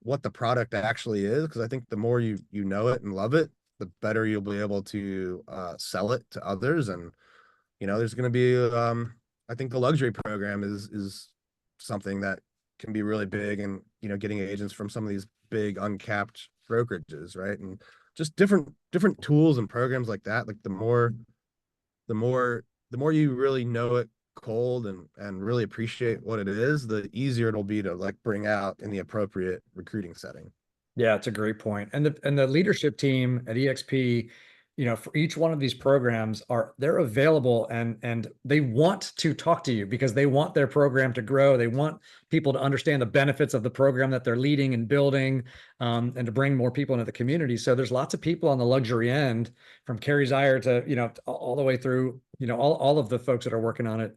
the product actually is, because I think the more you know it and love it, the better you'll be able to sell it to others. And there's going to be I think the luxury program is something that can be really big, and getting agents from some of these big uncapped brokerages, right? And just different tools and programs like that. Like, the more you really know it cold and really appreciate what it is, the easier it'll be to like bring out in the appropriate recruiting setting. Yeah, it's a great point. And the leadership team at EXP, for each one of these programs they're available and they want to talk to you because they want their program to grow. They want people to understand the benefits of the program that they're leading and building, and to bring more people into the community. So there's lots of people on the luxury end, from Carrie Zier to, all the way through, all of the folks that are working on it,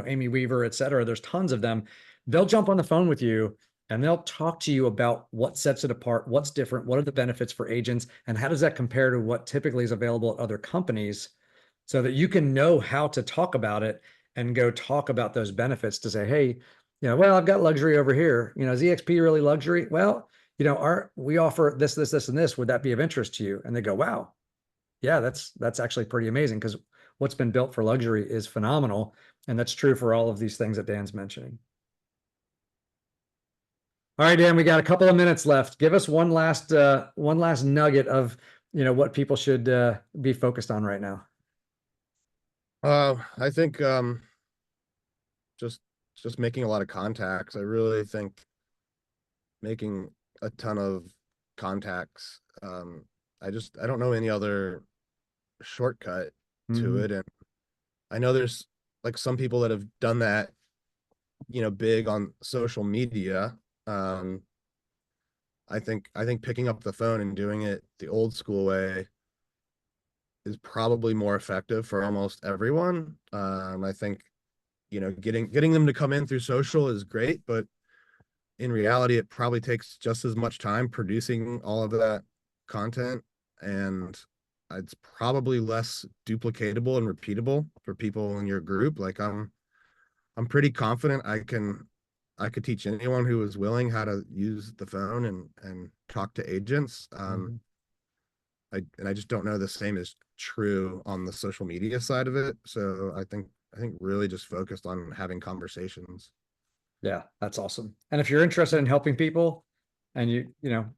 Amy Weaver, et cetera. There's tons of them. They'll jump on the phone with you and they'll talk to you about what sets it apart, what's different, what are the benefits for agents, and how does that compare to what typically is available at other companies, so that you can know how to talk about it and go talk about those benefits to say, hey, well, I've got luxury over here. Is EXP really luxury? Well, we offer this, this, this, and this. Would that be of interest to you? And they go, wow, yeah, that's actually pretty amazing, because what's been built for luxury is phenomenal. And that's true for all of these things that Dan's mentioning. All right, Dan, we got a couple of minutes left. Give us one last nugget of, what people should be focused on right now. I think just just making a lot of contacts. I really think making a ton of contacts. I don't know any other shortcut to Mhm. it. And I know there's like some people that have done that, big on social media. Um, I think picking up the phone and doing it the old school way is probably more effective for almost everyone. I think, getting them to come in through social is great, but in reality, it probably takes just as much time producing all of that content, and it's probably less duplicatable and repeatable for people in your group. Like I'm pretty confident I could teach anyone who is willing how to use the phone and talk to agents. Mhm. I just don't know the same is true on the social media side of it. So I think really just focused on having conversations. Yeah, that's awesome. And if you're interested in helping people, and you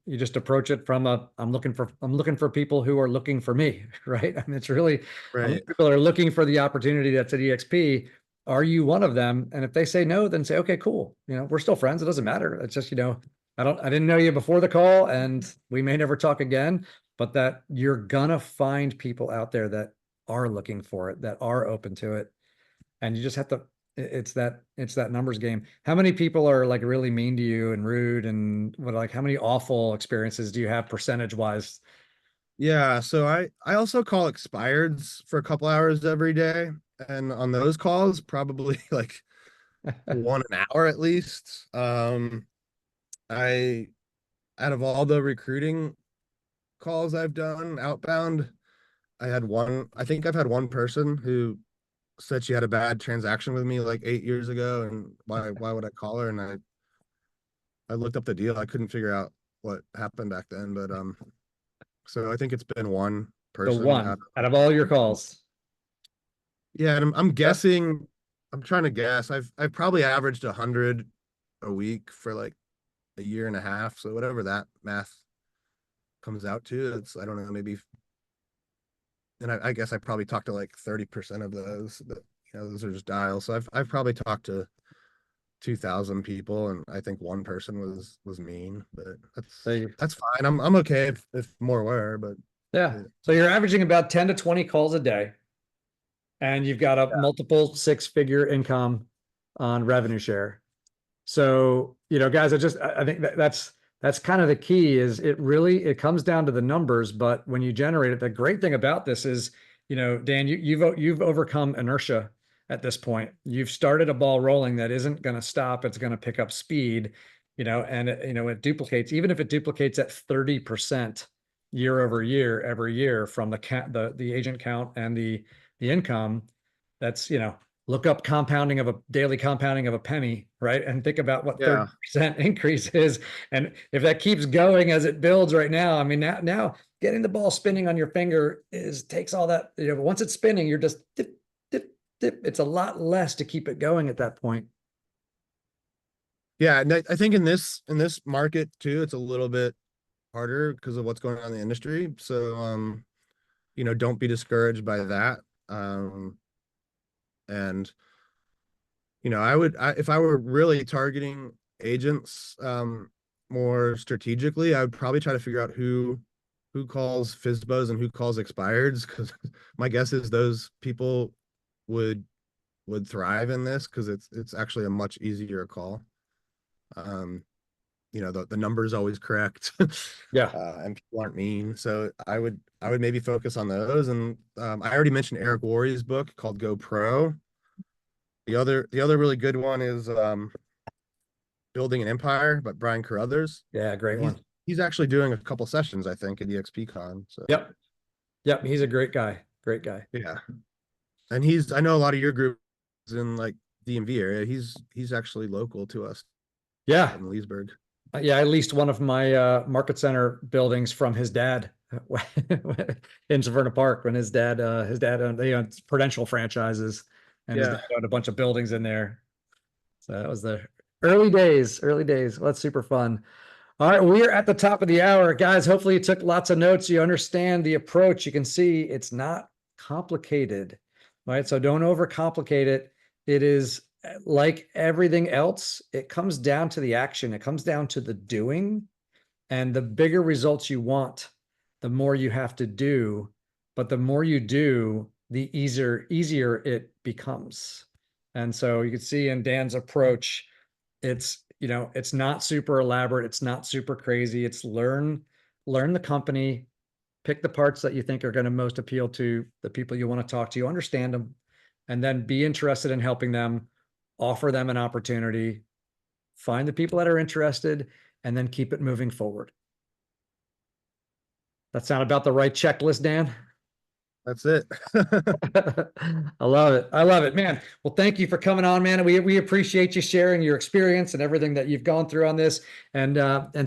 just approach it from I'm looking for people who are looking for me, right? I mean, it's really, I'm Right. looking for people that are looking for the opportunity that's at EXP. Are you one of them? And if they say no, then say, okay, cool. We're still friends. It doesn't matter. It's just, I didn't know you before the call, and we may never talk again, but that you're gonna find people out there that are looking for it, that are open to it. And you just have to, it's that numbers game. How many people are like really mean to you and rude, and how many awful experiences do you have percentage wise? Yeah, so I also call expireds for a couple hours every day, and on those calls, probably like one an hour at least. I Out of all the recruiting calls I've done outbound, I think I've had one person who said she had a bad transaction with me like 8 years ago, and why would I call her? And I looked up the deal. I couldn't figure out what happened back then, but so I think it's been one The person one out of all your calls. yeah, and I'm Yep. guessing, I'm trying to guess. I've probably averaged 100 a week for like a year and a half. So whatever that math comes out to, it's I don't know, maybe. And I guess I probably talked to like 30% of those. But, those are just dials. So I've probably talked to 2,000 people, and I think one person was mean, but So you, that's fine. I'm okay if more were, but yeah. So you're averaging about 10 to 20 calls a day, and you've got a multiple six-figure income on revenue share. So, guys, I think that's kind of the key. Is it comes down to the numbers, but when you generate it, the great thing about this is, Dan, you've overcome inertia at this point. You've started a ball rolling that isn't going to stop. It's going to pick up speed, and it duplicates, even if it duplicates at 30% year over year, every year, from the agent count and the income. That's, look up daily compounding of a penny, right? And think about what yeah. 30% increase is. And if that keeps going as it builds right now, I mean, now getting the ball spinning on your finger takes all that, but once it's spinning, you're just dip, dip, dip. It's a lot less to keep it going at that point. Yeah, and I think in this market too, it's a little bit harder because of what's going on in the industry. So don't be discouraged by that. And if I were really targeting agents, more strategically, I would probably try to figure out who calls FSBOs and who calls expireds, because my guess is those people would thrive in this, because it's actually a much easier call. Um, the number is always correct. Yeah. And people aren't mean. So I would maybe focus on those. And I already mentioned Eric Worre's book called Go Pro. The other really good one is Building an Empire by Brian Carruthers. Yeah. Great And he's one. he's actually doing a couple sessions, I think, at EXPCon. So Yep. Yep. He's a great guy. Great guy. yeah. And I know a lot of your group is in like DMV area. He's actually local to us Yeah. in Leesburg. Yeah. I leased one of my market center buildings from his dad in Severna Park when his dad owned, they owned Prudential franchises, and his dad Yeah. owned a bunch of buildings in there. So that was the early days, early days. Well, that's super fun. All right, we are at the top of the hour, guys. Hopefully you took lots of notes. You understand the approach. You can see it's not complicated, right? So don't overcomplicate it. It is like everything else. It comes down to the action. It comes down to the doing, and the bigger results you want, the more you have to do. But the more you do, the easier it becomes. And so you can see in Dan's approach, it's not super elaborate, it's not super crazy. It's learn the company, pick the parts that you think are going to most appeal to the people you want to talk to, understand them, and then be interested in helping them, offer them an opportunity, find the people that are interested, and then keep it moving forward. That sound about the right checklist, Dan? That's it. I love it. I love it, man. Well, thank you for coming on, man. We appreciate you sharing your experience and everything that you've gone through on this. And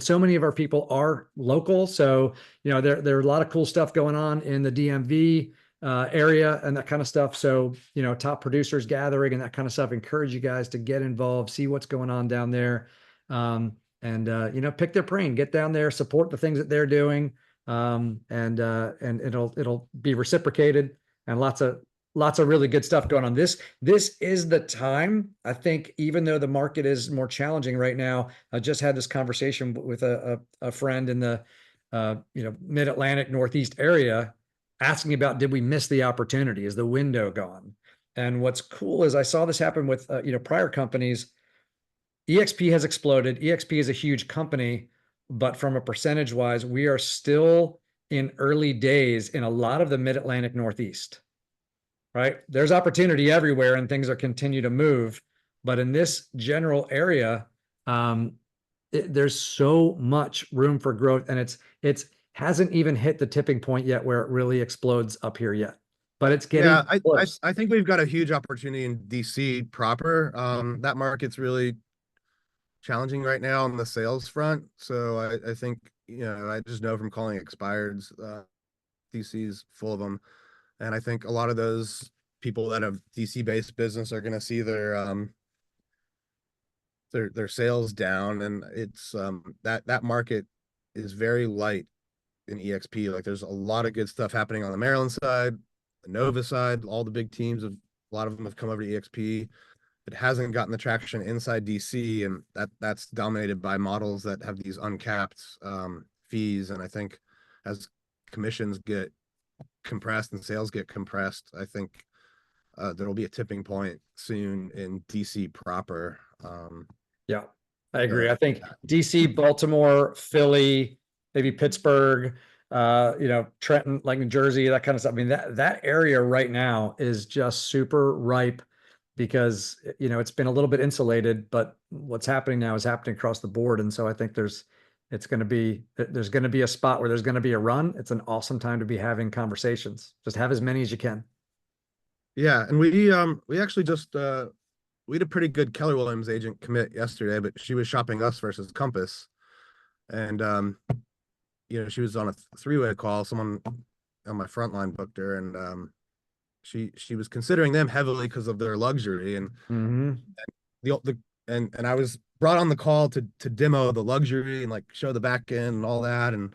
so many of our people are local, so there are a lot of cool stuff going on in the DMV area and that kind of stuff. So top producers gathering and that kind of stuff. Encourage you guys to get involved, see what's going on down there, and pick their brain, get down there, support the things that they're doing. And it'll be reciprocated, and lots of really good stuff going on. This is the time, I think, even though the market is more challenging right now. I just had this conversation with a friend in the mid-Atlantic Northeast area, asking about, did we miss the opportunity? Is the window gone? And what's cool is I saw this happen with prior companies. EXP has exploded. EXP is a huge company, but from a percentage wise, we are still in early days in a lot of the mid-Atlantic Northeast, right? There's opportunity everywhere and things are continue to move. But in this general area, there's so much room for growth, and it's hasn't even hit the tipping point yet where it really explodes up here yet. But it's getting Yeah, I, I close. I think we've got a huge opportunity in DC proper. That market's really challenging right now on the sales front. So I think, I just know from calling expireds, DC's full of them. And I think a lot of those people that have DC based business are going to see their sales down. And it's that market is very light in EXP. Like there's a lot of good stuff happening on the Maryland side, the Nova side. All the big teams a lot of them have come over to EXP. It hasn't gotten the traction inside DC, and that's dominated by models that have these uncapped fees. And I think as commissions get compressed and sales get compressed, I think there'll be a tipping point soon in DC proper. Yeah, I agree. I think DC, Baltimore, Philly, maybe Pittsburgh, Trenton, like New Jersey, that kind of stuff. I mean, that area right now is just super ripe because it's been a little bit insulated, but what's happening now is happening across the board. And so I think there's going to be a spot where there's going to be a run. It's an awesome time to be having conversations. Just have as many as you can. Yeah, and we actually just we had a pretty good Keller Williams agent commit yesterday, but she was shopping us versus Compass. And she was on a three-way call. Someone on my front line booked her, and she was considering them heavily because of their luxury. And and I was brought on the call to demo the luxury and like show the back end and all that. And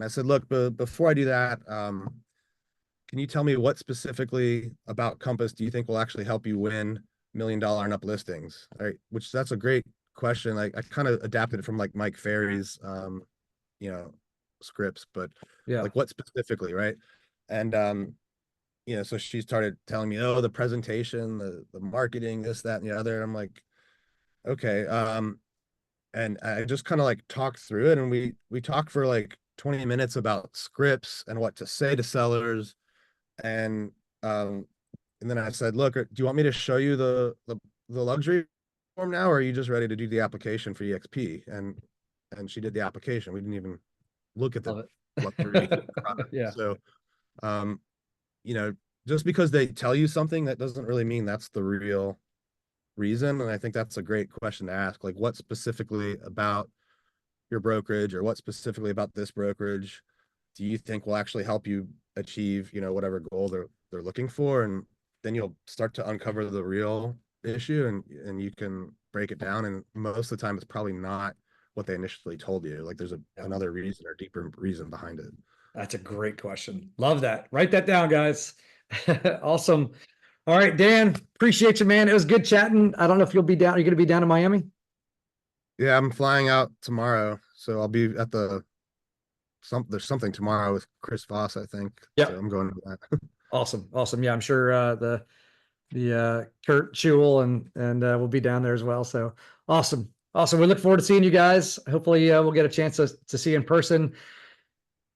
I said, look, before I do that, can you tell me what specifically about Compass do you think will actually help you win $1 million and up listings? All right, which that's a great question. Like I kind of adapted it from like Mike Ferry's you know, scripts, but Yeah. like what specifically, right? And so she started telling me, oh, the presentation, the marketing, this, that, and the other. And I'm like, okay. And I just kind of like talked through it, and we talked for like 20 minutes about scripts and what to say to sellers. And um and then I said, look, do you want me to show you the luxury form now, or are you just ready to do the application for EXP? And she did the application. We didn't even look at the Love luxury it. product. Yeah. So um, you know, just because they tell you something, that doesn't really mean that's the real reason. And I think that's a great question to ask. Like, what specifically about your brokerage, or what specifically about this brokerage do you think will actually help you achieve, whatever goal they're looking for? And then you'll start to uncover the real issue, and you can break it down. And most of the time it's probably not what they initially told you. Like there's Yeah. another reason or deeper reason behind it. That's a great question. Love that. Write that down, guys. Awesome. All right, Dan, appreciate you, man. It was good chatting. I don't know if you'll be down. Are you going to be down in Miami? Yeah, I'm flying out tomorrow, so I'll be at there's something tomorrow with Chris Voss, I think. So Yep. I'm going to that. Awesome. Awesome. Yeah, I'm sure the Kurt Chewell and we'll be down there as well. So awesome. Awesome. We look forward to seeing you guys. Hopefully we'll get a chance to see you in person.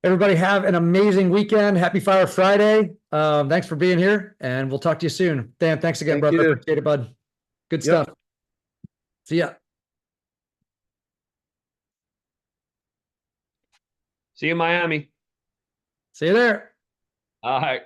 Everybody have an amazing weekend. Happy Fire Friday. Thanks for being here, and we'll talk to you soon. Dan, thanks again, Thank brother. you. Appreciate it, bud. Good Yep. stuff. See ya. See you in Miami. See you there. All right.